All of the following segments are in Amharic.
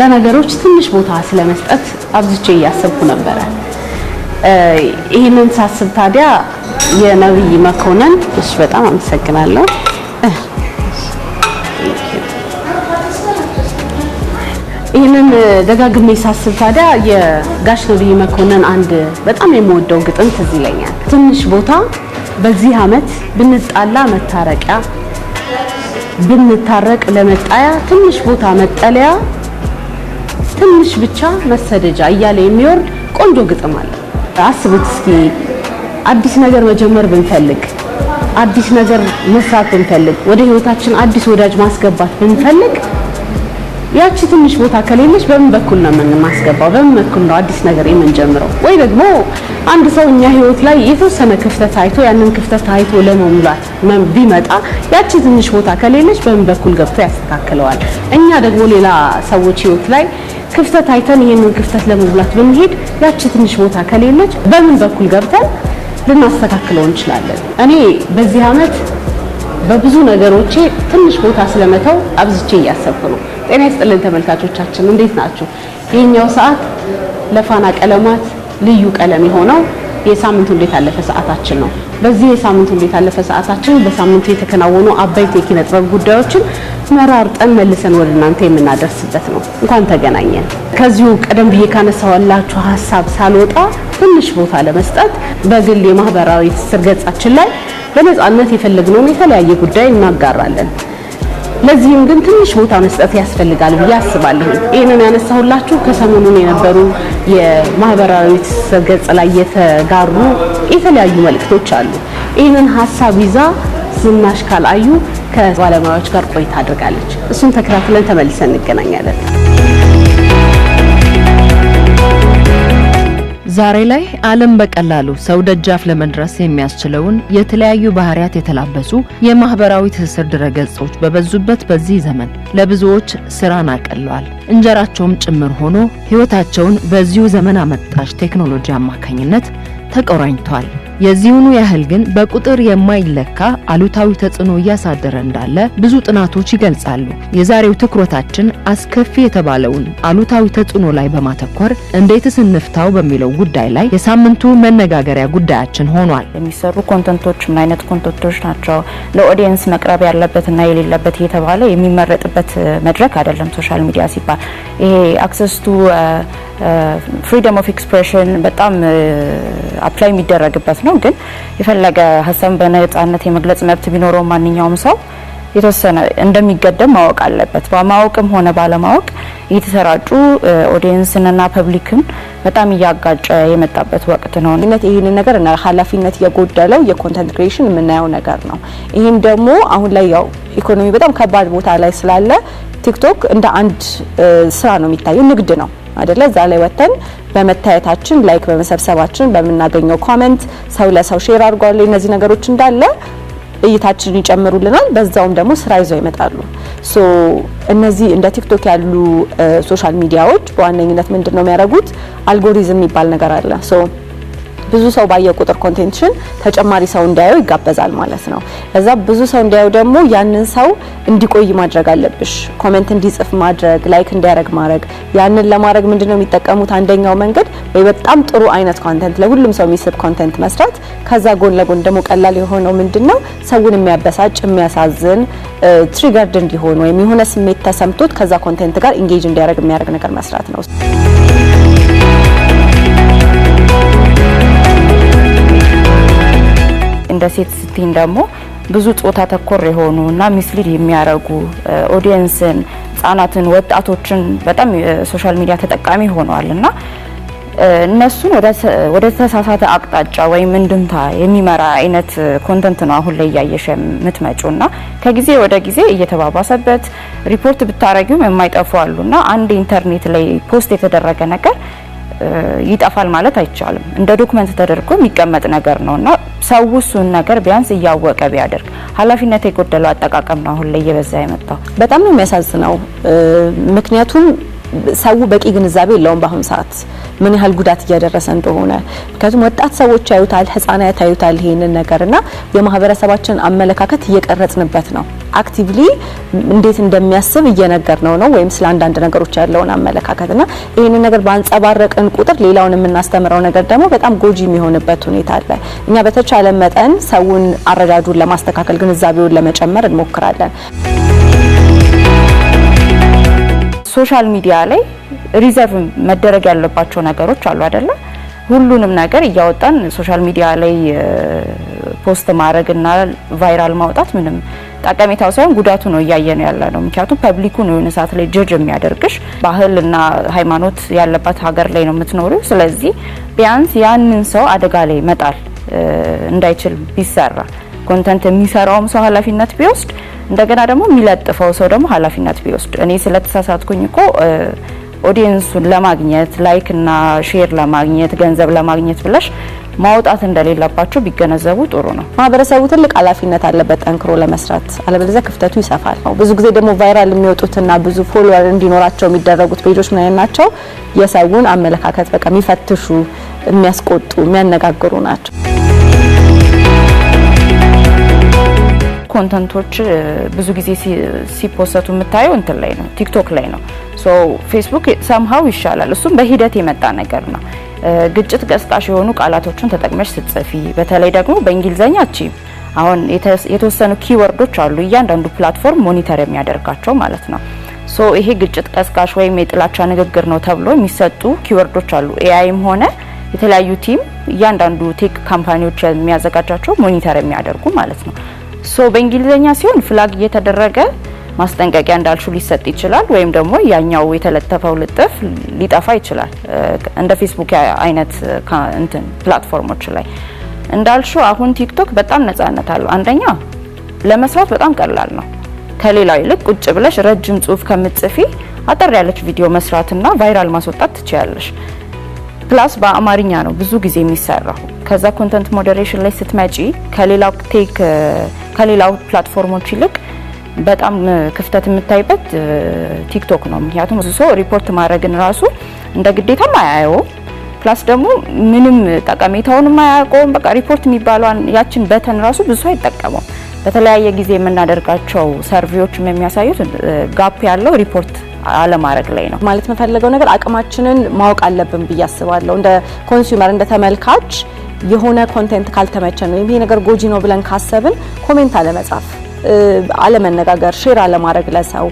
ለነገሮች ትንሽ ቦታ ስለመስጠት አብዝቼ እያሰብኩ ነበር ይሄንን ሳስብ ታዲያ የነብይ መኮንን እሺ በጣም አመሰግናለሁ ይሄንን ደጋግሜ ሳስብ ታዲያ የጋሽ ነብይ መኮንን አንድ በጣም የምወደው ግጥም ትዝ ይለኛል ትንሽ ቦታ በዚህ አመት ብንጣላ መታረቂያ ብንታረቅ ለመጣያ ትንሽ ቦታ መጠለያ ትንሽ ብቻ መሰደጃ እያለ የሚወርድ ቆንጆ ግጥም አለ አስቡት እስኪ አዲስ ነገር መጀመር ብንፈልግ አዲስ ነገር መስራት ብንፈልግ ወደ ህይወታችን አዲስ ወዳጅ ማስገባት ብንፈልግ ያቺ ትንሽ ቦታ ከሌለች በምን በኩል ነው የምንማስገባው በምን በኩል ነው አዲስ ነገር የምንጀምረው ወይ ደግሞ አንድ ሰው እኛ ህይወት ላይ የተወሰነ ክፍተት አይቶ ያንን ክፍተት አይቶ ለመሙላት ቢመጣ ያቺ ትንሽ ቦታ ከሌለች በምን በኩል ገብቶ ያስተካክለዋል እኛ ደግሞ ሌላ ሰዎች ህይወት ላይ ክፍተት አይተን ይሄንን ክፍተት ለመሙላት ብንሄድ ያቺ ትንሽ ቦታ ከሌለች በምን በኩል ገብተን ልናስተካክለው እንችላለን እኔ በዚህ አመት በብዙ ነገሮቼ ትንሽ ቦታ ስለመተው አብዝቼ እያሰብኩ ነው ጤና ይስጥልን ተመልካቾቻችን እንዴት ናችሁ የኛው ሰዓት ለፋና ቀለማት ልዩ ቀለም የሆነው የሳምንቱ እንዴት አለፈ ሰዓታችን ነው በዚህ የሳምንቱ እንዴት አለፈ ሰዓታችን በሳምንቱ የተከናወኑ አባይት የኪነ ጥበብ ጉዳዮችን መራርጠን መልሰን ወደ እናንተ የምናደርስበት ነው እንኳን ተገናኘን ከዚሁ ቀደም ብዬ ካነሳዋላችሁ ሐሳብ ሳልወጣ ትንሽ ቦታ ለመስጠት በግል የማህበራዊ ትስስር ገጻችን ላይ በነጻነት የፈለግነውን የተለያየ ጉዳይ እናጋራለን ለዚህም ግን ትንሽ ቦታ መስጠት ያስፈልጋል ብዬ አስባለሁ ይሄንን ያነሳሁላችሁ ከሰሞኑን የነበሩ የማህበራዊ ትስስር ገጽ ላይ የተጋሩ የተለያዩ መልእክቶች አሉ ይሄንን ሐሳብ ይዛ ዝናሽ ካላዩ ከባለሙያዎች ጋር ቆይታ አድርጋለች እሱን ተከታትለን ተመልሰን እንገናኛለን ዛሬ ላይ ዓለም በቀላሉ ሰው ደጃፍ ለመድረስ የሚያስችለውን የተለያዩ ባህሪያት የተላበሱ የማህበራዊ ትስስር ድረገጾች በበዙበት በዚህ ዘመን ለብዙዎች ስራን አቀለዋል እንጀራቸውም ጭምር ሆኖ ህይወታቸውን በዚሁ ዘመን አመጣሽ ቴክኖሎጂ አማካኝነት ተቆራኝቷል የዚሁኑ ያህል ግን በቁጥር የማይለካ አሉታዊ ተጽዕኖ እያሳደረ እንዳለ ብዙ ጥናቶች ይገልጻሉ የዛሬው ትኩረታችን አስከፊ የተባለውን አሉታዊ ተጽዕኖ ላይ በማተኮር እንዴትስ እንፍታው በሚለው ጉዳይ ላይ የሳምንቱ መነጋገሪያ ጉዳያችን ሆኗል የሚሰሩ ኮንተንቶች ምን አይነት ኮንተንቶች ናቸው ለኦዲየንስ መቅረብ ያለበትና የሌለበት እየተባለ የሚመረጥበት መድረክ አይደለም ሶሻል ሚዲያ ሲባል ይሄ አክሰስ ቱ ፍሪደም ኦፍ ኤክስፕሬሽን በጣም አፕላይ የሚደረግበት ነው ግን የፈለገ ሐሳብ በነጻነት የመግለጽ መብት ቢኖረው ማንኛውም ሰው የተወሰነ እንደሚገደም ማወቅ አለበት በማወቅም ሆነ ባለማወቅ እየተሰራጩ ኦዲየንስንና ፐብሊክን በጣም ያጋጨ የመጣበት ወቅት ነው ይሄንን ነገር እና ኃላፊነት የጎደለው የኮንተንት ክሪኤሽን የምናየው ነገር ነው ይሄም ደግሞ አሁን ላይ ያው ኢኮኖሚ በጣም ከባድ ቦታ ላይ ስላለ ቲክቶክ እንደ አንድ ስራ ነው የሚታየው ንግድ ነው አይደለ እዛ ላይ ወተን በመታየታችን ላይክ በመሰብሰባችን በመናገኘው ኮሜንት ሰው ለሰው ሼር አድርጓል እነዚህ ነገሮች እንዳለ እይታችን ይጨምሩልናል በዛውም ደግሞ ስራ ይዘው ይመጣሉ ሶ እነዚህ እንደ ቲክቶክ ያሉ ሶሻል ሚዲያዎች በዋነኝነት ምንድነው የሚያደርጉት አልጎሪዝም የሚባል ነገር አለ ሶ ብዙ ሰው ባየ ቁጥር ኮንቴንትሽን ተጨማሪ ሰው እንዲያየው ይጋበዛል ማለት ነው ለዛ ብዙ ሰው እንዲያየው ደግሞ ያንን ሰው እንዲቆይ ማድረግ አለብሽ ኮሜንት እንዲጽፍ ማድረግ ላይክ እንዲያረግ ማድረግ ያንን ለማድረግ ምንድነው የሚጠቀሙት አንደኛው መንገድ ወይ በጣም ጥሩ አይነት ኮንቴንት ለሁሉም ሰው የሚስብ ኮንቴንት መስራት ከዛ ጎን ለጎን ደግሞ ቀላል የሆነው ምንድነው ሰውን የሚያበሳጭ የሚያሳዝን ትሪገርድ እንዲሆን ወይ የሆነ ስሜት ተሰምቶት ከዛ ኮንቴንት ጋር ኢንጌጅ እንዲያረግ የሚያደርግ ነገር መስራት ነው እንደ ሴት ስቲን ደግሞ ብዙ ጾታ ተኮር የሆኑና ሚስሊድ የሚያረጉ ኦዲየንስን ህፃናትን ወጣቶችን በጣም ሶሻል ሚዲያ ተጠቃሚ ሆነዋልና እነሱን ወደ ተሳሳተ አቅጣጫ ወይ እንድምታ የሚመራ አይነት ኮንተንት ነው አሁን ላይ ያየሽ የምትመጪውና ከጊዜ ወደ ጊዜ እየተባባሰበት ሪፖርት ብታረጊው የማይጠፉ አሉና አንድ ኢንተርኔት ላይ ፖስት የተደረገ ነገር ይጣፋል ማለት አይቻልም እንደ ዶክመንት ተደርጎ የሚቀመጥ ነገር ነውና ሰው እሱን ነገር ቢያንስ ያወቀ ቢያደርግ ኃላፊነት የጎደለው አጠቃቀም ነው አሁን ላይ እየበዛ የመጣው በጣም ነው የሚያሳዝነው ምክንያቱም ሰው በቂ ግንዛቤ የለውም በአሁን ሰዓት ምን ያህል ጉዳት እያደረሰ እንደሆነ ምክንያቱም ወጣት ሰዎች ያዩታል ህፃናት ያዩታል ይሄንን ነገርና የማህበረሰባችን አመለካከት እየቀረጽንበት ነው አክቲቭሊ እንዴት እንደሚያስብ እየነገርነው ነው ወይም ስለ አንዳንድ ነገሮች ያለውን አመለካከትና ይሄንን ነገር ባንጸባረቅን ቁጥር ሌላውን የምናስተምረው ነገር ደግሞ በጣም ጎጂ የሚሆንበት ሁኔታ አለ። እኛ በተቻለ መጠን ሰውን አረዳዱን ለማስተካከል ግንዛቤውን ለመጨመር እንሞክራለን። ሶሻል ሚዲያ ላይ ሪዘርቭ መደረግ ያለባቸው ነገሮች አሉ አይደለ? ሁሉንም ነገር እያወጣን ሶሻል ሚዲያ ላይ ፖስት ማድረግና ቫይራል ማውጣት ምንም ጠቀሜታው ሳይሆን ጉዳቱ ነው እያየነው ያለ ነው። ምክንያቱም ፐብሊኩ ነው የሆነ ሰዓት ላይ ጀጅ የሚያደርግሽ። ባህልና ሃይማኖት ያለበት ሀገር ላይ ነው የምትኖሪው። ስለዚህ ቢያንስ ያንን ሰው አደጋ ላይ መጣል እንዳይችል ቢሰራ ኮንተንት የሚሰራውም ሰው ኃላፊነት ቢወስድ እንደገና ደግሞ የሚለጥፈው ሰው ደግሞ ኃላፊነት ቢወስድ እኔ ስለተሳሳትኩኝ እኮ ኦዲየንሱን ለማግኘት ላይክ እና ሼር ለማግኘት ገንዘብ ለማግኘት ብለሽ ማውጣት እንደሌለባቸው ቢገነዘቡ ጥሩ ነው። ማህበረሰቡ ትልቅ ኃላፊነት አለበት ጠንክሮ ለመስራት፣ አለበለዚያ ክፍተቱ ይሰፋል ነው። ብዙ ጊዜ ደግሞ ቫይራል የሚወጡትና ብዙ ፎሎወር እንዲኖራቸው የሚደረጉት ፔጆች ምን አይነት ናቸው? የሰውን አመለካከት በቃ የሚፈትሹ፣ የሚያስቆጡ፣ የሚያነጋግሩ ናቸው። ኮንተንቶች ብዙ ጊዜ ሲፖስቱ የምታየው እንትን ላይ ነው፣ ቲክቶክ ላይ ነው። ሶ ፌስቡክ ሰምሃው ይሻላል። እሱም በሂደት የመጣ ነገር ነው። ግጭት ቀስቃሽ የሆኑ ቃላቶችን ተጠቅመሽ ስትጽፊ፣ በተለይ ደግሞ በእንግሊዘኛ አሁን የተወሰኑ ኪወርዶች አሉ እያንዳንዱ ፕላትፎርም ሞኒተር የሚያደርጋቸው ማለት ነው። ሶ ይሄ ግጭት ቀስቃሽ ወይም የጥላቻ ንግግር ነው ተብሎ የሚሰጡ ኪወርዶች አሉ። ኤአይም ሆነ የተለያዩ ቲም እያንዳንዱ ቴክ ካምፓኒዎች የሚያዘጋጃቸው ሞኒተር የሚያደርጉ ማለት ነው። ሶ በእንግሊዘኛ ሲሆን ፍላግ እየተደረገ ማስጠንቀቂያ እንዳልሹ ሊሰጥ ይችላል፣ ወይም ደግሞ ያኛው የተለጠፈው ልጥፍ ሊጠፋ ይችላል። እንደ ፌስቡክ አይነት እንትን ፕላትፎርሞች ላይ እንዳልሹ አሁን ቲክቶክ በጣም ነፃነት አለው። አንደኛ ለመስራት በጣም ቀላል ነው። ከሌላው ይልቅ ቁጭ ብለሽ ረጅም ጽሁፍ ከምትጽፊ አጠር ያለች ቪዲዮ መስራትና ቫይራል ማስወጣት ትችያለሽ። ፕላስ በአማርኛ ነው ብዙ ጊዜ የሚሰራው። ከዛ ኮንተንት ሞዴሬሽን ላይ ስትመጪ ከሌላው ፕላትፎርሞች ይልቅ በጣም ክፍተት የምታይበት ቲክቶክ ነው። ምክንያቱም ብዙ ሰው ሪፖርት ማድረግን ራሱ እንደ ግዴታም አያየው። ፕላስ ደግሞ ምንም ጠቀሜታውንም አያውቀውም። በቃ ሪፖርት የሚባለውን ያችን በተን ራሱ ብዙ ሰው አይጠቀመው። በተለያየ ጊዜ የምናደርጋቸው ሰርቬዎችም የሚያሳዩት ጋፕ ያለው ሪፖርት አለማድረግ ላይ ነው። ማለት የምፈልገው ነገር አቅማችንን ማወቅ አለብን ብዬ አስባለሁ። እንደ ኮንሱመር እንደ ተመልካች የሆነ ኮንቴንት ካልተመቸን ወይም ይሄ ነገር ጎጂ ነው ብለን ካሰብን ኮሜንት አለመጻፍ፣ አለመነጋገር፣ ሼር አለማድረግ፣ ለሰው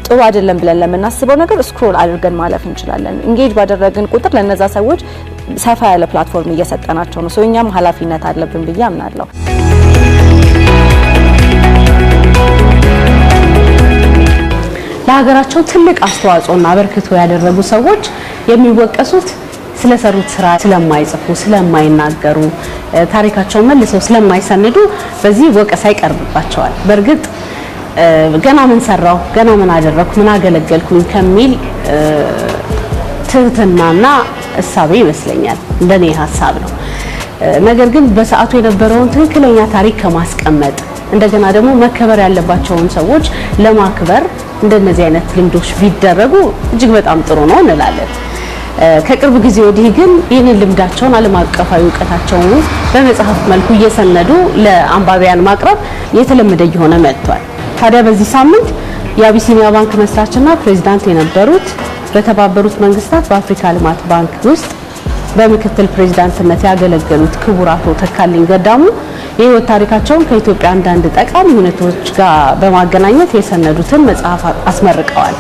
ጥሩ አይደለም ብለን ለምናስበው ነገር ስክሮል አድርገን ማለፍ እንችላለን። ኢንጌጅ ባደረግን ቁጥር ለነዛ ሰዎች ሰፋ ያለ ፕላትፎርም እየሰጠናቸው ነው። እኛም ኃላፊነት አለብን ብዬ አምናለሁ። ለሀገራቸው ትልቅ አስተዋጽኦና አበርክቶ ያደረጉ ሰዎች የሚወቀሱት ስለሰሩት ስራ ስለማይጽፉ፣ ስለማይናገሩ፣ ታሪካቸውን መልሰው ስለማይሰንዱ በዚህ ወቀሳ ይቀርብባቸዋል። በእርግጥ ገና ምን ሰራው፣ ገና ምን አደረኩ፣ ምን አገለገልኩኝ ከሚል ትህትናና እሳቤ ይመስለኛል፣ እንደኔ ሐሳብ ነው። ነገር ግን በሰዓቱ የነበረውን ትክክለኛ ታሪክ ከማስቀመጥ እንደገና ደግሞ መከበር ያለባቸውን ሰዎች ለማክበር እንደነዚህ አይነት ልምዶች ቢደረጉ እጅግ በጣም ጥሩ ነው እንላለን። ከቅርብ ጊዜ ወዲህ ግን ይህንን ልምዳቸውን ዓለም አቀፋዊ እውቀታቸውን በመጽሐፍ መልኩ እየሰነዱ ለአንባቢያን ማቅረብ የተለመደ እየሆነ መጥቷል። ታዲያ በዚህ ሳምንት የአቢሲኒያ ባንክ መስራችና ፕሬዝዳንት የነበሩት በተባበሩት መንግስታት በአፍሪካ ልማት ባንክ ውስጥ በምክትል ፕሬዝዳንትነት ያገለገሉት ክቡር አቶ ተካልኝ ገዳሙ የህይወት ታሪካቸውን ከኢትዮጵያ አንዳንድ ጠቃሚ ሁነቶች ጋር በማገናኘት የሰነዱትን መጽሐፍ አስመርቀዋል።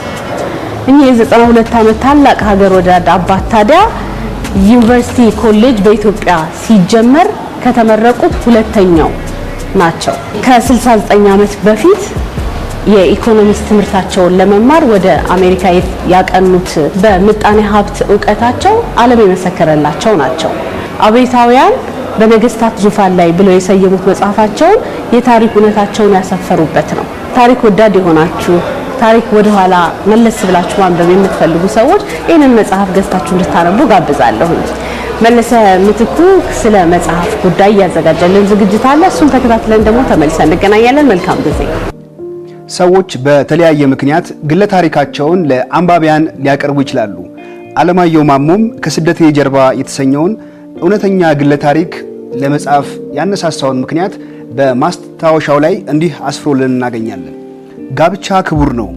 እኚህ የ92 ዓመት ታላቅ ሀገር ወዳድ አባት ታዲያ ዩኒቨርሲቲ ኮሌጅ በኢትዮጵያ ሲጀመር ከተመረቁት ሁለተኛው ናቸው። ከ69 ዓመት በፊት የኢኮኖሚክስ ትምህርታቸውን ለመማር ወደ አሜሪካ ያቀኑት በምጣኔ ሀብት ዕውቀታቸው ዓለም የመሰከረላቸው ናቸው። አቤታውያን በነገስታት ዙፋን ላይ ብለው የሰየሙት መጽሐፋቸውን የታሪክ እውነታቸውን ያሰፈሩበት ነው። ታሪክ ወዳድ የሆናችሁ ታሪክ ወደ ኋላ መለስ ብላችሁ ማንበብ የምትፈልጉ ሰዎች ይህንን መጽሐፍ ገዝታችሁ እንድታነቡ ጋብዛለሁ። መለሰ ምትኩ ስለ መጽሐፍ ጉዳይ ያዘጋጀልን ዝግጅት አለ። እሱን ተከታትለን ደግሞ ተመልሰን እንገናኛለን። መልካም ጊዜ። ሰዎች በተለያየ ምክንያት ግለ ታሪካቸውን ለአንባቢያን ሊያቀርቡ ይችላሉ። አለማየሁ ማሞም ከስደቴ ጀርባ የተሰኘውን እውነተኛ ግለ ታሪክ ለመጻፍ ያነሳሳውን ምክንያት በማስታወሻው ላይ እንዲህ አስፍሮልን እናገኛለን። ጋብቻ ክቡር ነው፣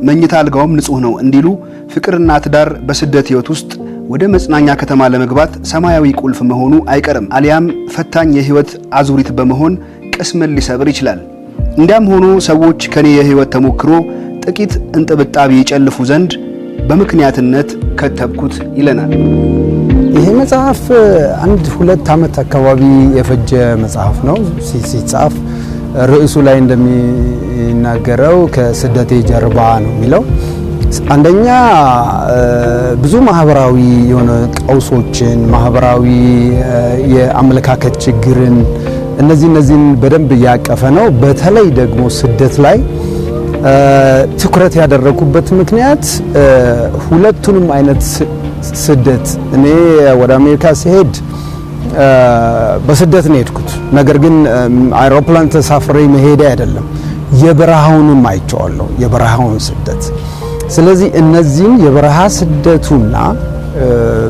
መኝታ አልጋውም ንጹህ ነው እንዲሉ ፍቅርና ትዳር በስደት ህይወት ውስጥ ወደ መጽናኛ ከተማ ለመግባት ሰማያዊ ቁልፍ መሆኑ አይቀርም፣ አሊያም ፈታኝ የህይወት አዙሪት በመሆን ቅስምን ሊሰብር ይችላል። እንዲያም ሆኖ ሰዎች ከኔ የህይወት ተሞክሮ ጥቂት እንጥብጣቢ ይጨልፉ ዘንድ በምክንያትነት ከተብኩት ይለናል። ይሄ መጽሐፍ 1-2 ዓመት አካባቢ የፈጀ መጽሐፍ ነው ሲጻፍ። ርዕሱ ላይ እንደሚናገረው ከስደቴ ጀርባ ነው የሚለው። አንደኛ ብዙ ማህበራዊ የሆነ ቀውሶችን፣ ማህበራዊ የአመለካከት ችግርን እነዚህን በደንብ ያቀፈ ነው። በተለይ ደግሞ ስደት ላይ ትኩረት ያደረኩበት ምክንያት ሁለቱንም አይነት ስደት እኔ ወደ አሜሪካ ሲሄድ በስደት ነው የሄድኩት። ነገር ግን አይሮፕላን ተሳፍሬ መሄድ አይደለም፣ የበረሃውንም አይቼዋለሁ፣ የበረሃውን ስደት። ስለዚህ እነዚህን የበረሃ ስደቱና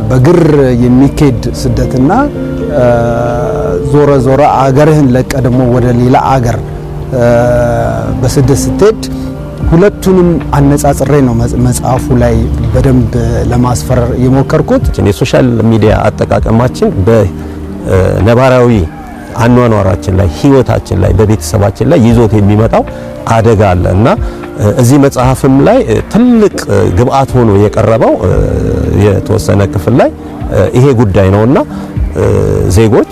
በግር የሚኬድ ስደትና ዞረ አገርህን ለቀ ደግሞ ወደ ሌላ አገር በስደት ስትሄድ ሁለቱንም አነጻጽሬ ነው መጽሐፉ ላይ በደንብ ለማስፈር የሞከርኩት። የሶሻል ሚዲያ አጠቃቀማችን በነባራዊ አኗኗራችን ላይ፣ ህይወታችን ላይ፣ በቤተሰባችን ላይ ይዞት የሚመጣው አደጋ አለ እና እዚህ መጽሐፍም ላይ ትልቅ ግብአት ሆኖ የቀረበው የተወሰነ ክፍል ላይ ይሄ ጉዳይ ነውና ዜጎች፣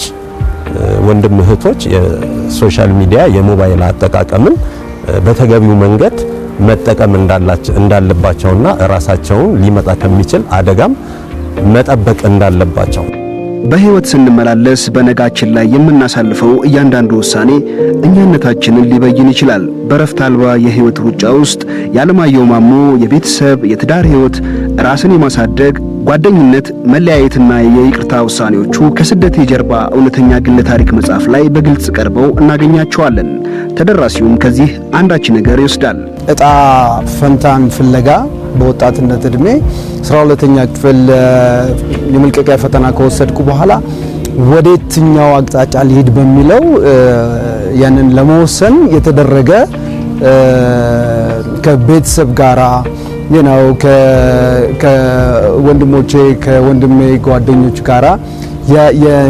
ወንድም እህቶች የሶሻል ሚዲያ የሞባይል አጠቃቀምን በተገቢው መንገድ መጠቀም እንዳለባቸውና ራሳቸውን ሊመጣ ከሚችል አደጋም መጠበቅ እንዳለባቸው። በህይወት ስንመላለስ በነጋችን ላይ የምናሳልፈው እያንዳንዱ ውሳኔ እኛነታችንን ሊበይን ይችላል። በረፍት አልባ የህይወት ሩጫ ውስጥ የዓለማየሁ ማሞ የቤተሰብ የትዳር ህይወት፣ ራስን የማሳደግ ጓደኝነት፣ መለያየትና የይቅርታ ውሳኔዎቹ ከስደት የጀርባ እውነተኛ ግለ ታሪክ መጽሐፍ ላይ በግልጽ ቀርበው እናገኛቸዋለን። ተደራሲውም ከዚህ አንዳች ነገር ይወስዳል። እጣ ፈንታን ፍለጋ በወጣትነት እድሜ 12ኛ ክፍል የመልቀቂያ ፈተና ከወሰድኩ በኋላ ወዴትኛው አቅጣጫ ሊሄድ በሚለው ያንን ለመወሰን የተደረገ ከቤተሰብ ጋራ ነው ከወንድሞቼ ከወንድሜ ጓደኞች ጋራ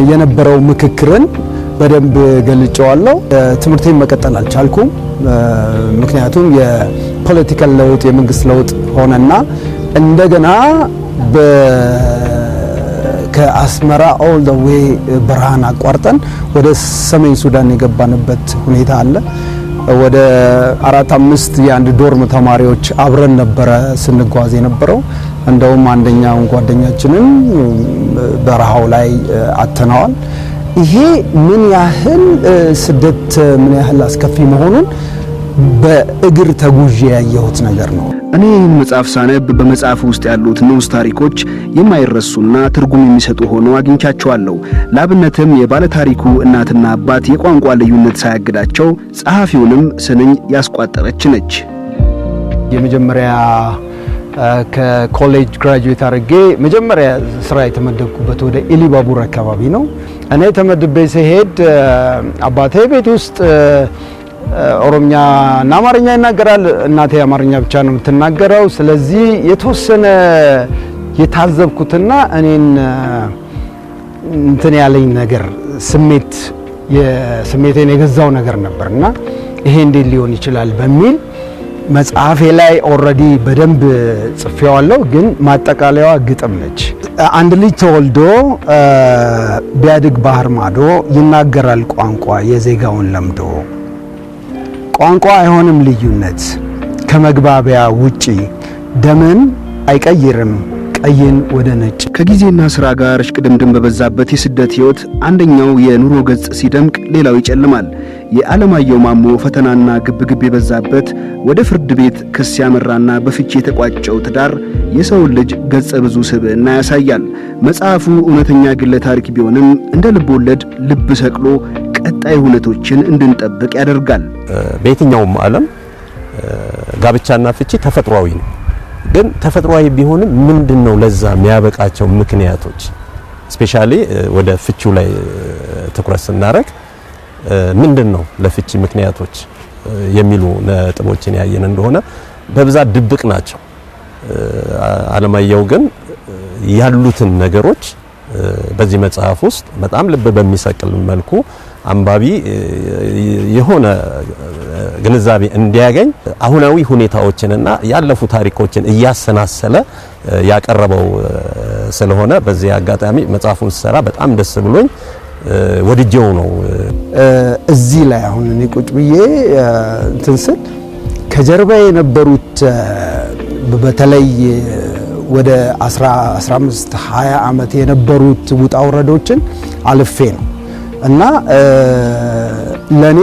የነበረው ምክክርን በደንብ ገልጬዋለሁ። ትምህርቴን መቀጠል አልቻልኩም። ምክንያቱም የፖለቲካል ለውጥ የመንግስት ለውጥ ሆነና እንደገና ከአስመራ ኦል ዘ ዌይ በረሃን አቋርጠን ወደ ሰሜን ሱዳን የገባንበት ሁኔታ አለ። ወደ 4-5 የአንድ ዶርም ተማሪዎች አብረን ነበረ ስንጓዝ የነበረው። እንደውም አንደኛውን ጓደኛችንን በረሃው ላይ አተነዋል። ይሄ ምን ያህል ስደት ምን ያህል አስከፊ መሆኑን በእግር ተጉዤ ያየሁት ነገር ነው። እኔ ይህን መጽሐፍ ሳነብ በመጽሐፉ ውስጥ ያሉት ንዑስ ታሪኮች የማይረሱና ትርጉም የሚሰጡ ሆነው አግኝቻቸዋለሁ። ለአብነትም የባለታሪኩ እናትና አባት የቋንቋ ልዩነት ሳያግዳቸው ጸሐፊውንም ስንኝ ያስቋጠረች ነች። የመጀመሪያ ከኮሌጅ ግራጁዌት አድርጌ መጀመሪያ ስራ የተመደብኩበት ወደ ኢሊባቡር አካባቢ ነው። እኔ ተመድቤ ሲሄድ አባቴ ቤት ውስጥ ኦሮምኛ እና አማርኛ ይናገራል። እናቴ አማርኛ ብቻ ነው የምትናገረው። ስለዚህ የተወሰነ የታዘብኩትና እኔን እንትን ያለኝ ነገር ስሜቴን የገዛው ነገር ነበርና ይሄ እንዴት ሊሆን ይችላል በሚል መጽሐፌ ላይ ኦልሬዲ በደንብ ጽፌዋለሁ። ግን ማጠቃለያዋ ግጥም ነች። አንድ ልጅ ተወልዶ ቢያድግ ባህር ማዶ ይናገራል ቋንቋ የዜጋውን ለምዶ። ቋንቋ አይሆንም ልዩነት ከመግባቢያ ውጪ ደምን አይቀይርም ቀይን ወደ ነጭ። ከጊዜና ስራ ጋር እሽቅድምድም በበዛበት የስደት ህይወት አንደኛው የኑሮ ገጽ ሲደምቅ ሌላው ይጨልማል። የዓለማየሁ ማሞ ፈተናና ግብግብ የበዛበት ወደ ፍርድ ቤት ክስ ያመራና በፍቺ የተቋጨው ትዳር የሰው ልጅ ገጸ ብዙ ስብዕና ያሳያል። መጽሐፉ እውነተኛ ግለ ታሪክ ቢሆንም እንደ ልብ ወለድ ልብ ሰቅሎ ቀጣይ ሁነቶችን እንድንጠብቅ ያደርጋል። በየትኛውም ዓለም ጋብቻና ፍቺ ተፈጥሯዊ ነው። ግን ተፈጥሯዊ ቢሆንም ምንድነው ለዛ የሚያበቃቸው ምክንያቶች? ስፔሻሊ ወደ ፍቺው ላይ ትኩረት ስናደርግ ምንድነው ለፍቺ ምክንያቶች የሚሉ ነጥቦችን ያየን እንደሆነ በብዛት ድብቅ ናቸው። አለማየሁ ግን ያሉትን ነገሮች በዚህ መጽሐፍ ውስጥ በጣም ልብ በሚሰቅል መልኩ አንባቢ የሆነ ግንዛቤ እንዲያገኝ አሁናዊ ሁኔታዎችንና ያለፉ ታሪኮችን እያሰናሰለ ያቀረበው ስለሆነ በዚህ አጋጣሚ መጽሐፉን ሰራ በጣም ደስ ብሎኝ ወድጄው ነው። እዚህ ላይ አሁን እኔ ቁጭ ብዬ እንትን ስል ከጀርባ የነበሩት በተለይ ወደ 15 20 ዓመት የነበሩት ውጣ ውረዶችን አልፌ ነው እና ለኔ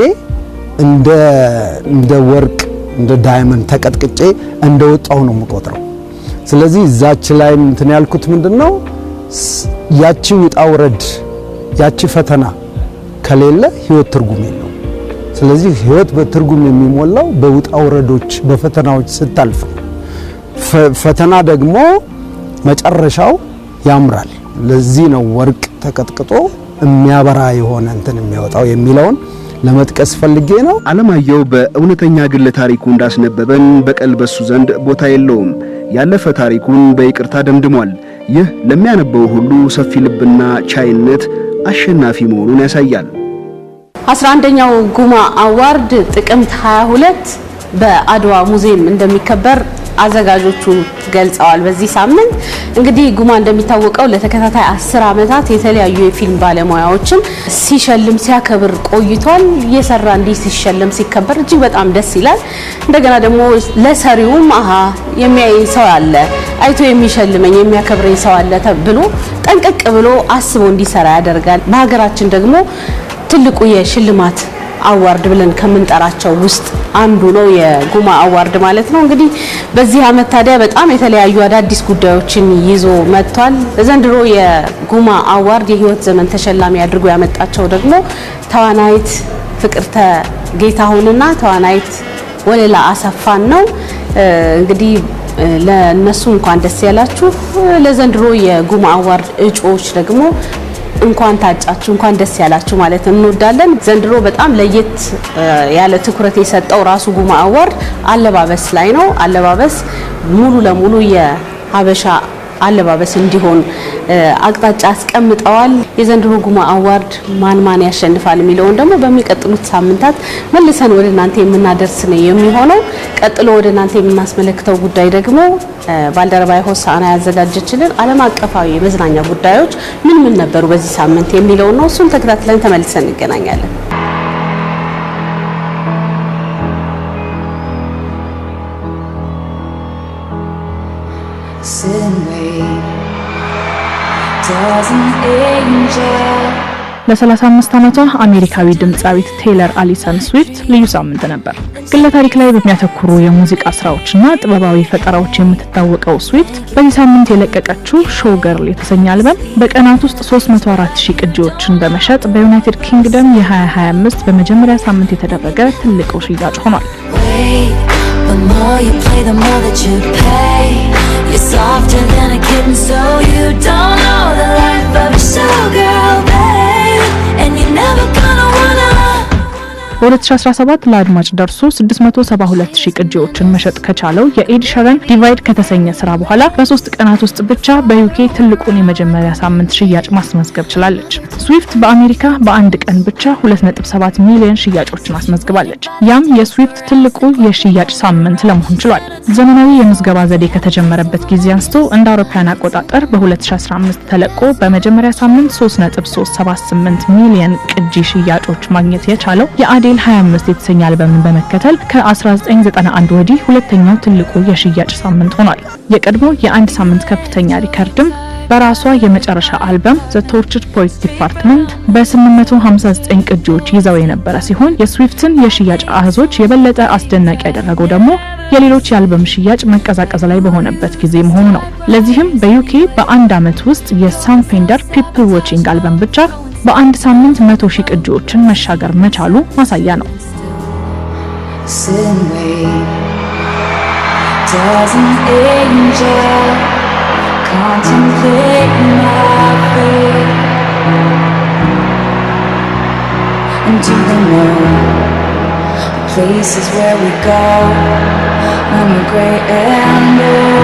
እንደ ወርቅ እንደ ዳይመንድ ተቀጥቅጬ እንደወጣው ነው የምቆጥረው። ስለዚህ እዛች ላይ እንትን ያልኩት ምንድነው ያቺ ውጣ ውረድ ያቺ ፈተና ከሌለ ህይወት ትርጉም የለውም። ስለዚህ ህይወት በትርጉም የሚሞላው በውጣ ውረዶች በፈተናዎች ስታልፍ ነው። ፈተና ደግሞ መጨረሻው ያምራል። ለዚህ ነው ወርቅ ተቀጥቅጦ የሚያበራ የሆነ እንትን የሚወጣው የሚለውን ለመጥቀስ ፈልጌ ነው። አለማየሁ በእውነተኛ ግለ ታሪኩ እንዳስነበበን በቀል በሱ ዘንድ ቦታ የለውም። ያለፈ ታሪኩን በይቅርታ ደምድሟል። ይህ ለሚያነበው ሁሉ ሰፊ ልብና ቻይነት አሸናፊ መሆኑን ያሳያል። 11ኛው ጉማ አዋርድ ጥቅምት 22 በአድዋ ሙዚየም እንደሚከበር አዘጋጆቹ ገልጸዋል። በዚህ ሳምንት እንግዲህ ጉማ እንደሚታወቀው ለተከታታይ 10 ዓመታት የተለያዩ የፊልም ባለሙያዎችን ሲሸልም ሲያከብር ቆይቷል። እየሰራ እንዲህ ሲሸልም ሲከበር እጅግ በጣም ደስ ይላል። እንደገና ደግሞ ለሰሪውም የሚያይ ሰው አለ፣ አይቶ የሚሸልመኝ የሚያከብረኝ ሰው አለ ተብሎ ጠንቀቅ ብሎ አስቦ እንዲሰራ ያደርጋል። በሀገራችን ደግሞ ትልቁ የሽልማት አዋርድ ብለን ከምንጠራቸው ውስጥ አንዱ ነው የጉማ አዋርድ ማለት ነው። እንግዲህ በዚህ አመት ታዲያ በጣም የተለያዩ አዳዲስ ጉዳዮችን ይዞ መጥቷል። ዘንድሮ የጉማ አዋርድ የህይወት ዘመን ተሸላሚ አድርጎ ያመጣቸው ደግሞ ተዋናይት ፍቅርተ ጌታሁንና ተዋናይት ወለላ አሰፋን ነው። እንግዲህ ለነሱ እንኳን ደስ ያላችሁ። ለዘንድሮ የጉማ አዋርድ እጩዎች ደግሞ እንኳን ታጫችሁ እንኳን ደስ ያላችሁ ማለት እንወዳለን። ዘንድሮ በጣም ለየት ያለ ትኩረት የሰጠው ራሱ ጉማ አዋርድ አለባበስ ላይ ነው። አለባበስ ሙሉ ለሙሉ የሀበሻ አለባበስ እንዲሆን አቅጣጫ አስቀምጠዋል። የዘንድሮ ጉማ አዋርድ ማን ያሸንፋል የሚለውን ደግሞ በሚቀጥሉት ሳምንታት መልሰን ወደ እናንተ የምናደርስ ነው የሚሆነው። ቀጥሎ ወደ እናንተ የምናስመለክተው ጉዳይ ደግሞ ባልደረባይ ሆሳና ያዘጋጀችልን ዓለም አቀፋዊ የመዝናኛ ጉዳዮች ምን ነበሩ በዚህ ሳምንት የሚለው ነው። እሱን ተከታትለን ተመልሰን እንገናኛለን። ለ35 ዓመቷ አሜሪካዊ ድምጻዊት ቴይለር አሊሰን ስዊፍት ልዩ ሳምንት ነበር። ግለ ታሪክ ላይ በሚያተኩሩ የሙዚቃ ስራዎችና ጥበባዊ ፈጠራዎች የምትታወቀው ስዊፍት በዚህ ሳምንት የለቀቀችው ሾው ገርል የተሰኘ አልበም በቀናት ውስጥ 304,000 ቅጂዎችን በመሸጥ በዩናይትድ ኪንግደም የ2025 በመጀመሪያ ሳምንት የተደረገ ትልቅ ሽያጭ ሆኗል። The more you play, the more that you pay. You're softer than a kitten, so you don't know the life of a showgirl, babe. And you're never gonna wanna. በ2017 ለአድማጭ ደርሶ 672,000 ቅጂዎችን መሸጥ ከቻለው የኤድ ሸረን ዲቫይድ ከተሰኘ ስራ በኋላ በ3 ቀናት ውስጥ ብቻ በዩኬ ትልቁን የመጀመሪያ ሳምንት ሽያጭ ማስመዝገብ ችላለች። ስዊፍት በአሜሪካ በአንድ ቀን ብቻ 2.7 ሚሊዮን ሽያጮችን አስመዝግባለች። ያም የስዊፍት ትልቁ የሽያጭ ሳምንት ለመሆን ችሏል። ዘመናዊ የምዝገባ ዘዴ ከተጀመረበት ጊዜ አንስቶ እንደ አውሮፓውያን አቆጣጠር በ2015 ተለቆ በመጀመሪያ ሳምንት 3.378 ሚሊዮን ቅጂ ሽያጮች ማግኘት የቻለው የአዴል 25 የተሰኘ አልበምን በመከተል ከ1991 ወዲህ ሁለተኛው ትልቁ የሽያጭ ሳምንት ሆኗል። የቀድሞ የአንድ ሳምንት ከፍተኛ ሪከርድም በራሷ የመጨረሻ አልበም ዘ ቶርቸርድ ፖይት ዲፓርትመንት በ859 ቅጂዎች ይዘው የነበረ ሲሆን የስዊፍትን የሽያጭ አህዞች የበለጠ አስደናቂ ያደረገው ደግሞ የሌሎች የአልበም ሽያጭ መቀዛቀዝ ላይ በሆነበት ጊዜ መሆኑ ነው። ለዚህም በዩኬ በአንድ አመት ውስጥ የሳም ፌንደር ፒፕል ዋቺንግ አልበም ብቻ በአንድ ሳምንት 100,000 ቅጂዎችን መሻገር መቻሉ ማሳያ ነው። places where we go when we're great and old.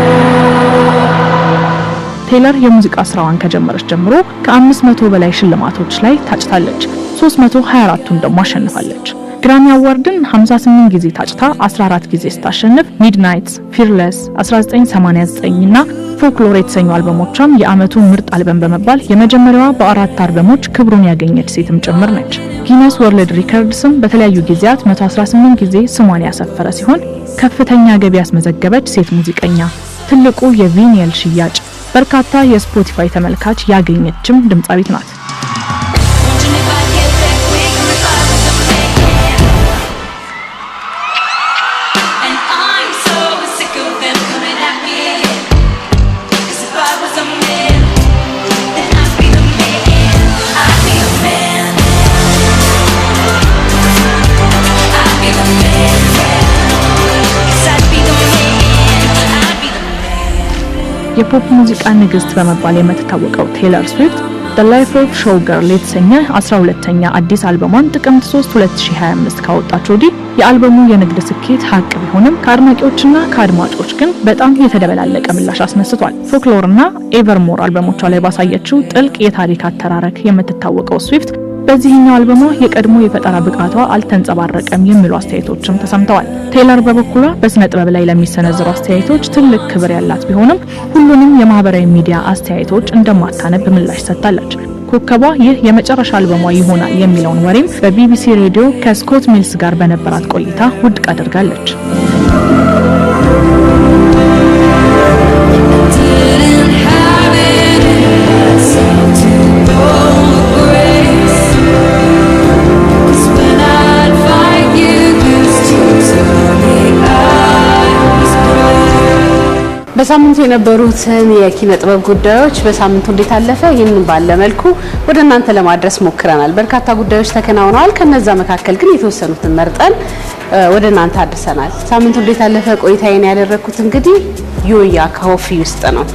ቴይለር የሙዚቃ ስራዋን ከጀመረች ጀምሮ ከ500 በላይ ሽልማቶች ላይ ታጭታለች። 324ቱን ደግሞ አሸንፋለች። ግራሚ አዋርድን 58 ጊዜ ታጭታ 14 ጊዜ ስታሸንፍ ሚድናይትስ፣ ፊርለስ፣ 1989 እና ፎክሎር የተሰኙ አልበሞቿም የአመቱ ምርጥ አልበም በመባል የመጀመሪያዋ በ4 አልበሞች ክብሩን ያገኘች ሴትም ጭምር ነች። ጊነስ ወርልድ ሪከርድስም በተለያዩ ጊዜያት 118 ጊዜ ስሟን ያሰፈረ ሲሆን ከፍተኛ ገቢ ያስመዘገበች ሴት ሙዚቀኛ፣ ትልቁ የቪኒል ሽያጭ፣ በርካታ የስፖቲፋይ ተመልካች ያገኘችም ድምጻዊት ናት። የፖፕ ሙዚቃ ንግስት በመባል የምትታወቀው ቴይለር ስዊፍት The Life of Showgirl የተሰኘ 12ኛ አዲስ አልበሟን ጥቅምት 3 2025 ካወጣች ወዲህ የአልበሙ የንግድ ስኬት ሀቅ ቢሆንም ከአድናቂዎችና ከአድማጮች ግን በጣም የተደበላለቀ ምላሽ አስነስቷል። ፎክሎርና ኤቨርሞር አልበሞቿ ላይ ባሳየችው ጥልቅ የታሪክ አተራረክ የምትታወቀው ስዊፍት በዚህኛው አልበሟ የቀድሞ የፈጠራ ብቃቷ አልተንጸባረቀም የሚሉ አስተያየቶችም ተሰምተዋል። ቴይለር በበኩሏ በስነ ጥበብ ላይ ለሚሰነዘሩ አስተያየቶች ትልቅ ክብር ያላት ቢሆንም ሁሉንም የማህበራዊ ሚዲያ አስተያየቶች እንደማታነብ ምላሽ ሰጥታለች። ኮከቧ ይህ የመጨረሻ አልበሟ ይሆናል የሚለውን ወሬም በቢቢሲ ሬዲዮ ከስኮት ሚልስ ጋር በነበራት ቆይታ ውድቅ አድርጋለች። በሳምንቱ የነበሩትን የኪነ ጥበብ ጉዳዮች በሳምንቱ እንዴት አለፈ ይህንን ባለ መልኩ ወደ እናንተ ለማድረስ ሞክረናል። በርካታ ጉዳዮች ተከናውነዋል። ከነዛ መካከል ግን የተወሰኑትን መርጠን ወደ እናንተ አድርሰናል። ሳምንቱ እንዴት አለፈ ቆይታዬን ያደረኩት እንግዲህ ዮያ ኮፊ ውስጥ ነው።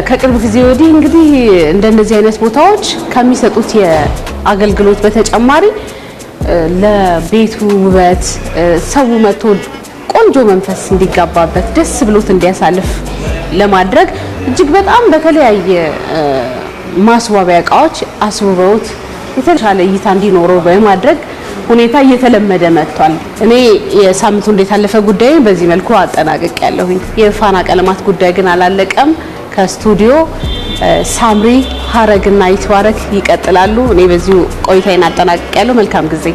ከቅርብ ጊዜ ወዲህ እንግዲህ እንደነዚህ አይነት ቦታዎች ከሚሰጡት የአገልግሎት በተጨማሪ ለቤቱ ውበት ሰው መጥቶ ቆንጆ መንፈስ እንዲጋባበት ደስ ብሎት እንዲያሳልፍ ለማድረግ እጅግ በጣም በተለያየ ማስዋቢያ እቃዎች አስውበውት የተሻለ እይታ እንዲኖረው በማድረግ ሁኔታ እየተለመደ መጥቷል። እኔ የሳምንቱ እንዴት አለፈ ጉዳይ በዚህ መልኩ አጠናቅቄያለሁ። የፋና ቀለማት ጉዳይ ግን አላለቀም። ከስቱዲዮ ሳምሪ ሀረግና ይትባረክ ይቀጥላሉ። እኔ በዚሁ ቆይታዬን አጠናቅቄያለሁ። መልካም ጊዜ።